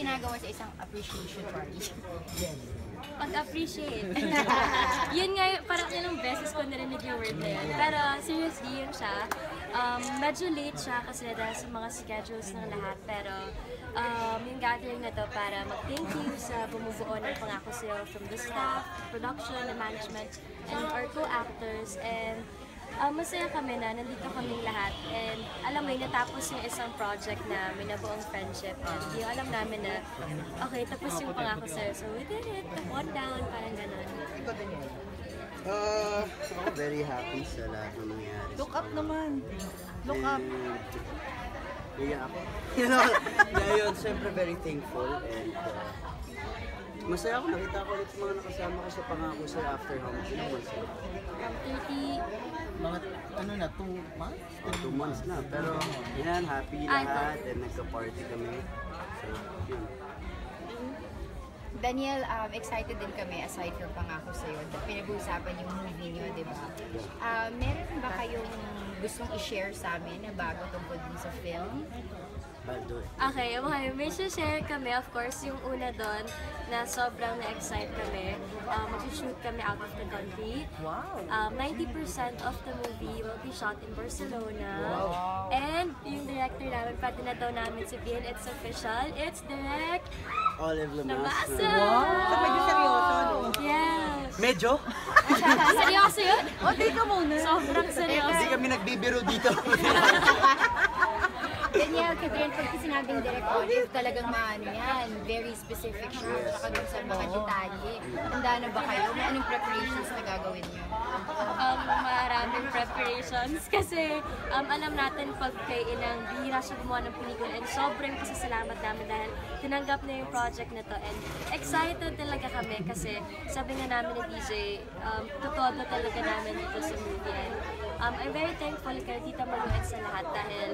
ginagawa sa isang appreciation party? Pag-appreciate. Yun nga, parang ilang beses ko narinig yung word na yun. Pero seriously, yun siya. Medyo late siya kasi dahil sa mga schedules ng lahat. Pero yung gathering na to para mag-thank you sa bumubuo ng Pangako Sa'yo from the staff, production, the management, and our co-actors. And masaya kami na nandito kaming lahat. And alam mo, natapos yung isang project na may nabuong friendship. And yung alam namin na, okay, tapos yung Pangako Sa'yo. So we did it, one down, parang ganun. Ako very happy sa lahat ng nangyayari. Look up naman. Look up. Kaya ako. Kaya yun, siyempre very thankful and masaya ako. Nakita ko ulit mga nakasama ko sa Pangako Sa'yo after how much months? 30. Mga ano na, 2 months? 2 months na. Pero yan, happy lahat and nagka-party kami. So, yun. Daniel, excited din kami aside from Pangako Sa'yo. Pinag-uusapan yung movie niyo, di ba? Meron ba kayong gustong i-share sa amin na bago tungkol din sa film? Okay, may share kami. Of course, yung una doon na sobrang na-excite kami. Mag-shoot kami out of the country. Wow! 90% of the movie will be shot in Barcelona. Wow. And yung director namin, pwede na daw namin sabihin, it's official. It's direct Olive Lamasa. Wow! So, medyo seryoso, no? Yes! Medyo? Seryoso yun? O, take muna. Sobrang seryoso. Hindi kami nagbibiro dito. Daniel, Catherine, pag sinabing direct Olive, talagang maano yan. Very specific siya. Saka dun sa mga detalye. Handa na ba kayo? May anong preparations na gagawin niyo? Maraming preparations kasi alam natin pag kay Inang bihira siya gumawa ng pelikula and sobrang pasasalamat namin dahil tinanggap na yung project na to and excited talaga kami kasi sabi nga namin ni DJ, totoo talaga namin dito sa movie and I'm very thankful kay Tita Maluet sa lahat dahil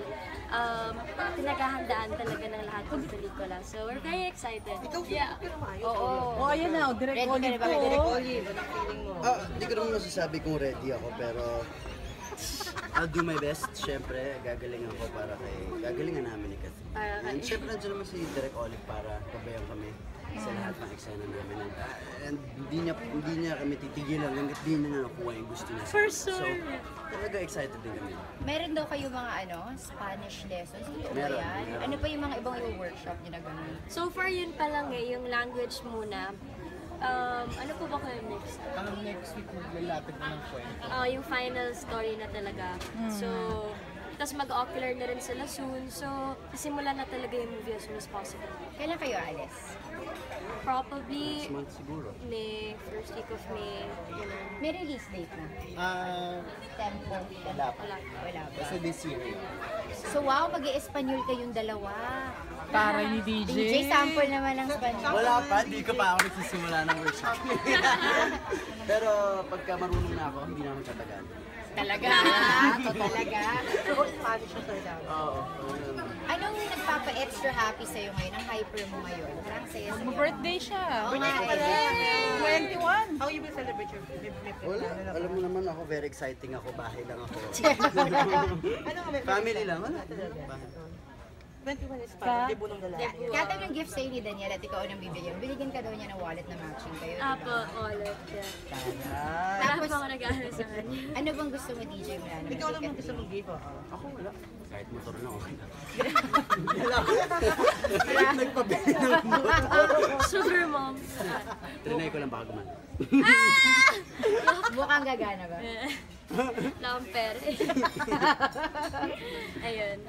pinaghahandaan talaga ng lahat ng pelikula. So we're very excited. Yeah. Oo. O, ayan na. Direct Ready ka Olive na ba? po. Direct Olive. Anong feeling mo? Hindi ko naman masasabi kung ready ako pero I'll do my best. Siyempre, gagalingan ko para gagalingan namin ni Catherine. And siyempre, nandiyan naman si Direk Olive para gabayan kami sa lahat ng eksena namin. And hindi niya kami titigilan hanggat di niya nakuha yung gusto niya. For sure. So, talaga excited din kami. Meron daw kayo mga Spanish lessons. Ito ba Meron, yan? meron. Ano pa yung mga ibang workshop niyo na gano'n? So far yun pa lang yung language muna. Ano po ba kayo next? Ang next week maglalapit na ng kwento. Yung final story na talaga. So, tapos mag-ocular na rin sila soon. So, simulan na talaga yung movie as soon as possible. Kailan kayo alis? Probably Next month siguro. May first week of May. May release date na? Tempo? Wala pa. Wala pa. Kasi this year. So wow, mag-i-Espanyol kayong dalawa. Para ni DJ. DJ, sample naman ng Spanish. Wala pa, di ko pa ako nagsisimula ng workshop. Pero pagka marunong na ako, hindi na ako tatagal. Talaga? Ito talaga? Spanish siya talaga. Oo. Anong nagpapa-extra happy sa'yo ngayon? Ang hyper mo ngayon? Parang saya sa'yo. Birthday siya. Birthday Birthday pala. pala. 21. How you will celebrate your Wala, alam mo naman ako, very exciting ako, bahay lang ako. Ano nga Family lang, wala talaga. Bahay. 21 is para debut ng lalaki. Kaya yung gift sa'yo ni Daniel at ikaw ang bibigyan. Binigyan ka daw niya ng wallet na matching kayo. diba? Apo, wallet. Yeah. Ayan. Tapos ako nag-aaral sa kanya. Ano bang gusto mo, DJ Miranda? Ikaw lang ang gusto mong give. Ako wala. Kahit motor na okay na. Kahit nagpabili ng motor. Sugar mom. Trinay ko lang baka gumana. Mukhang gagana ba? Lamper. Ayun.